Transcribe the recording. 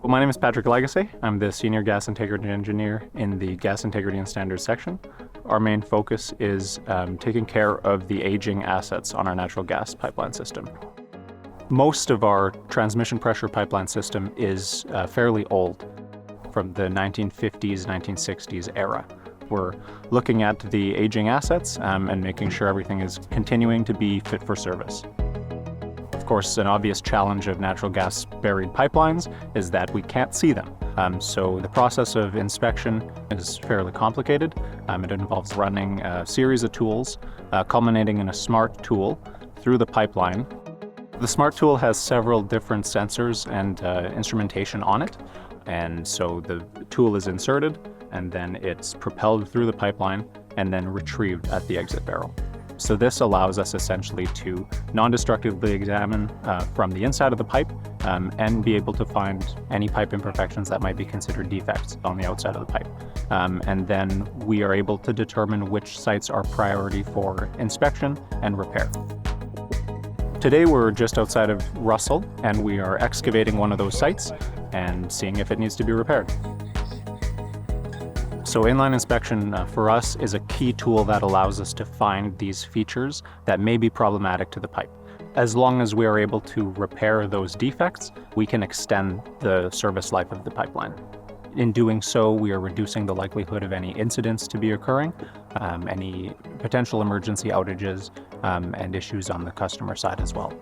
Well, my name is Patrick Lagasse. I'm the Senior Gas Integrity Engineer in the Gas Integrity and Standards section. Our main focus is taking care of the aging assets on our natural gas pipeline system. Most of our transmission pressure pipeline system is fairly old, from the 1950s, 1960s era. We're looking at the aging assets and making sure everything is continuing to be fit for service. Of course, an obvious challenge of natural gas buried pipelines is that we can't see them. So the process of inspection is fairly complicated. It involves running a series of tools, culminating in a smart tool through the pipeline. The smart tool has several different sensors and instrumentation on it. And so the tool is inserted, and then it's propelled through the pipeline and then retrieved at the exit barrel. So this allows us essentially to non-destructively examine from the inside of the pipe and be able to find any pipe imperfections that might be considered defects on the outside of the pipe. And then we are able to determine which sites are priority for inspection and repair. Today we're just outside of Russell, and we are excavating one of those sites and seeing if it needs to be repaired. So inline inspection for us is a key tool that allows us to find these features that may be problematic to the pipe. As long as we are able to repair those defects, we can extend the service life of the pipeline. In doing so, we are reducing the likelihood of any incidents to be occurring, any potential emergency outages, and issues on the customer side as well.